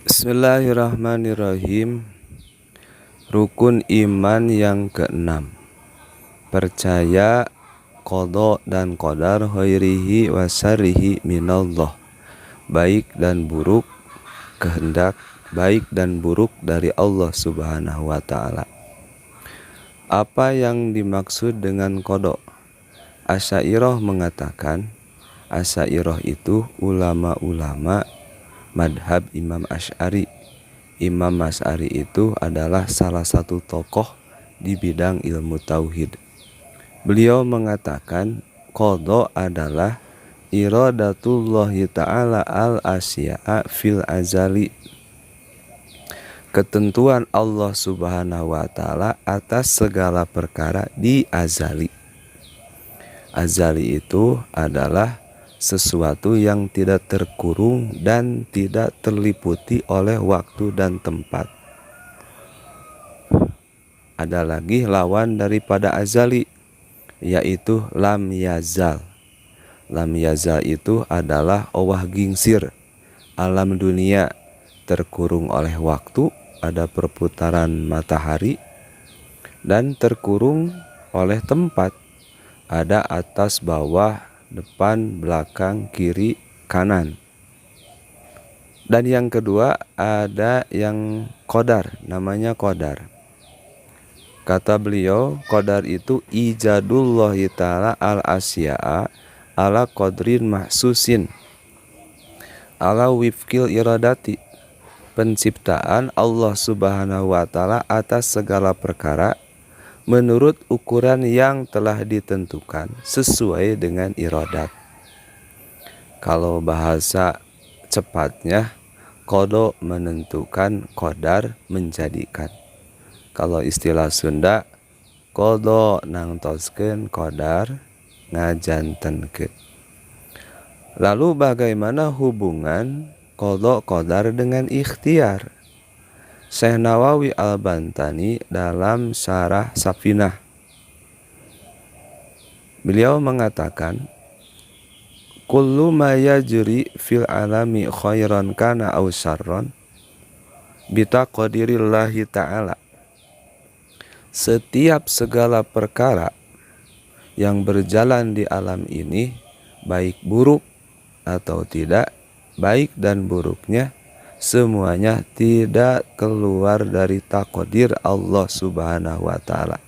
Bismillahirrahmanirrahim. Rukun iman yang keenam, percaya qada dan qadar khairihi wa syarrihi minallah, baik dan buruk, kehendak baik dan buruk dari Allah Subhanahu wa taala. Apa yang dimaksud dengan qada? Asy'ariyah mengatakan, Asy'ariyah itu ulama-ulama madhab Imam Asy'ari. Imam Asy'ari itu adalah salah satu tokoh di bidang ilmu tauhid. Beliau mengatakan qada adalah iradatullahi ta'ala al-asya'a fil azali, ketentuan Allah Subhanahu wa taala atas segala perkara di azali. Azali itu adalah sesuatu yang tidak terkurung dan tidak terliputi oleh waktu dan tempat. Ada lagi lawan daripada azali, yaitu lam yazal. Lam yazal itu adalah owah gingsir, alam dunia terkurung oleh waktu, ada perputaran matahari, dan terkurung oleh tempat, ada atas bawah, depan, belakang, kiri, kanan. Dan yang kedua ada yang qadar, namanya qadar. Kata beliau, qadar itu ijadullahi ta'ala al-asya'a ala qadrin mahsusin ala wifqil iradati, penciptaan Allah Subhanahu wa taala atas segala perkara menurut ukuran yang telah ditentukan sesuai dengan iradat. Kalau bahasa cepatnya, qada menentukan, qadar menjadikan. Kalau istilah Sunda, qada nangtoskeun, qadar ngajantenkeun. Lalu bagaimana hubungan qada qadar dengan ikhtiar? Syekh Nawawi Al-Bantani dalam Syarah Safinah, beliau mengatakan, kullu ma yajri fil alami khairan kana aw syarran bitaqdirillahi ta'ala. Setiap segala perkara yang berjalan di alam ini, baik buruk atau tidak, baik dan buruknya semuanya tidak keluar dari takdir Allah Subhanahu wa taala.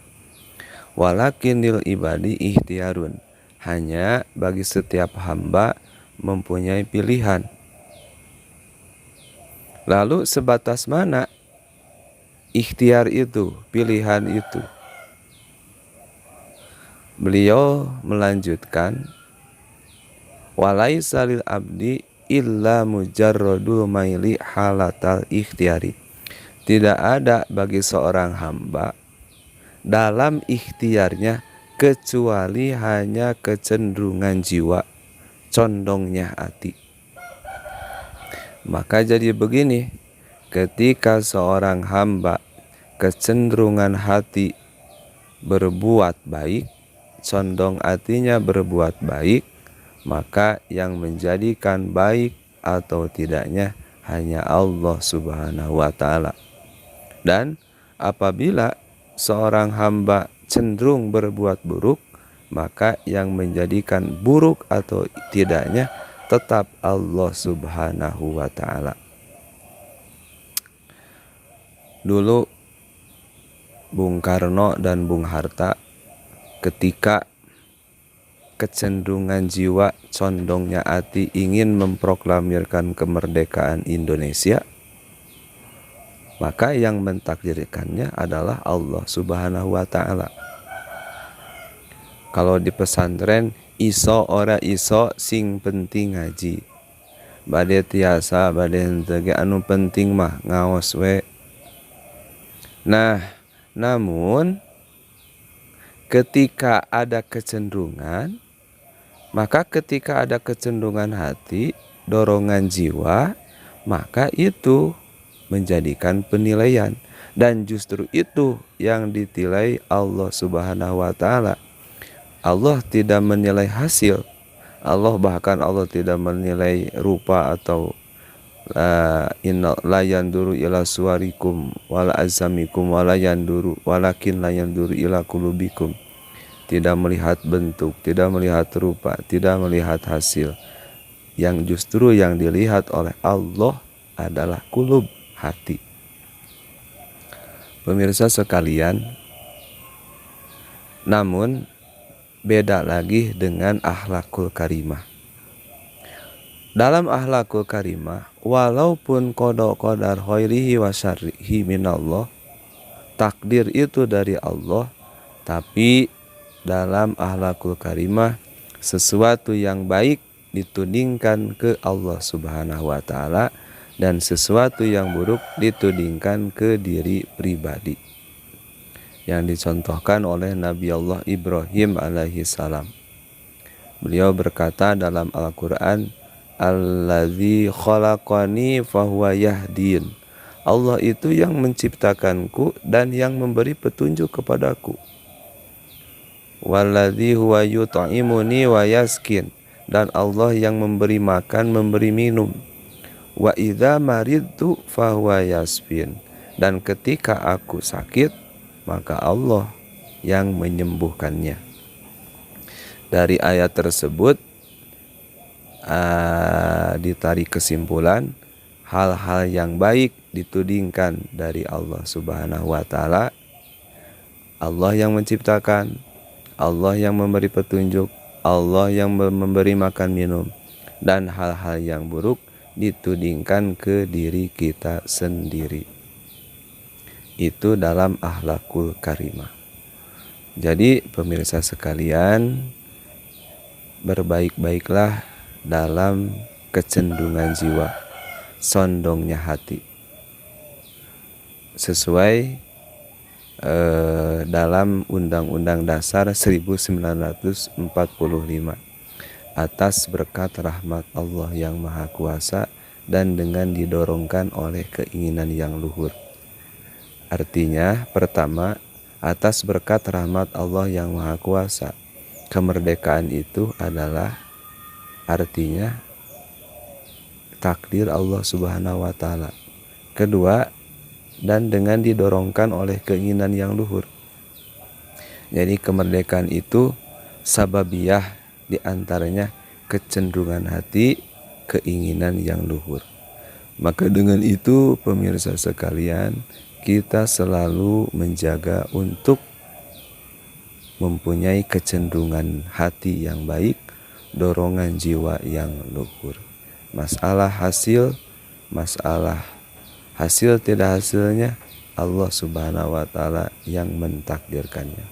Walakinil ibadi ikhtiarun, hanya bagi setiap hamba mempunyai pilihan. Lalu sebatas mana ikhtiar itu, pilihan itu? Beliau melanjutkan, walaisa lil abdi illa mujarradul maili halatal ikhtiari. Tidak ada bagi seorang hamba dalam ikhtiarnya kecuali hanya kecenderungan jiwa, condongnya hati. Maka jadi begini, ketika seorang hamba kecenderungan hati berbuat baik, condong hatinya berbuat baik, maka yang menjadikan baik atau tidaknya hanya Allah Subhanahu wa taala. Dan apabila seorang hamba cenderung berbuat buruk, maka yang menjadikan buruk atau tidaknya tetap Allah Subhanahu wa taala. Dulu Bung Karno dan Bung Hatta ketika kecenderungan jiwa, condongnya hati ingin memproklamirkan kemerdekaan Indonesia, maka yang mentakdirkannya adalah Allah Subhanahu wa taala. Kalau di pesantren, iso ora iso sing penting ngaji. Bade tiasa bade henteu ge anu penting mah ngaos we. Nah, namun ketika ada kecenderungan, maka ketika ada kecenderungan hati, dorongan jiwa, maka itu menjadikan penilaian. Dan justru itu yang ditilai Allah Subhanahu wa ta'ala. Allah tidak menilai hasil. Allah tidak menilai rupa atau inna la yanduru ila suwarikum wala azamikum wala yanduru walakin la yanduru ila kulubikum. Tidak melihat bentuk, tidak melihat rupa, tidak melihat hasil. Yang justru yang dilihat oleh Allah adalah kulub, hati. Pemirsa sekalian, namun beda lagi dengan akhlakul karimah. Dalam akhlakul karimah, walaupun qada khairihi wa syarrihi minallah, takdir itu dari Allah, tapi dalam akhlakul karimah sesuatu yang baik ditudingkan ke Allah Subhanahu wa taala dan sesuatu yang buruk ditudingkan ke diri pribadi. Yang dicontohkan oleh Nabi Allah Ibrahim alaihi salam. Beliau berkata dalam Al-Qur'an, "Allazi khalaqani fahuwa yahdin." Allah itu yang menciptakanku dan yang memberi petunjuk kepadaku. Walladzi huwa yut'imuni wa yaskin, dan Allah yang memberi makan, memberi minum. Wa idza maridtu fahuwa yasfin, dan ketika aku sakit maka Allah yang menyembuhkannya. Dari ayat tersebut ditarik kesimpulan hal-hal yang baik ditudingkan dari Allah Subhanahu wa taala. Allah yang menciptakan, Allah yang memberi petunjuk, Allah yang memberi makan minum, dan hal-hal yang buruk ditudingkan ke diri kita sendiri. Itu dalam akhlakul karimah. Jadi pemirsa sekalian, berbaik-baiklah dalam kecenderungan jiwa, sondongnya hati, sesuai dalam Undang-Undang Dasar 1945, atas berkat rahmat Allah yang Maha Kuasa dan dengan didorongkan oleh keinginan yang luhur. Artinya, pertama, atas berkat rahmat Allah yang Maha Kuasa, kemerdekaan itu adalah artinya takdir Allah Subhanahu wa taala. Kedua, dan dengan didorongkan oleh keinginan yang luhur. Jadi kemerdekaan itu sababiyah, diantaranya kecenderungan hati, keinginan yang luhur. Maka dengan itu pemirsa sekalian, kita selalu menjaga untuk mempunyai kecenderungan hati yang baik, dorongan jiwa yang luhur. Masalah hasil tidak hasilnya Allah Subhanahu wa taala yang mentakdirkannya.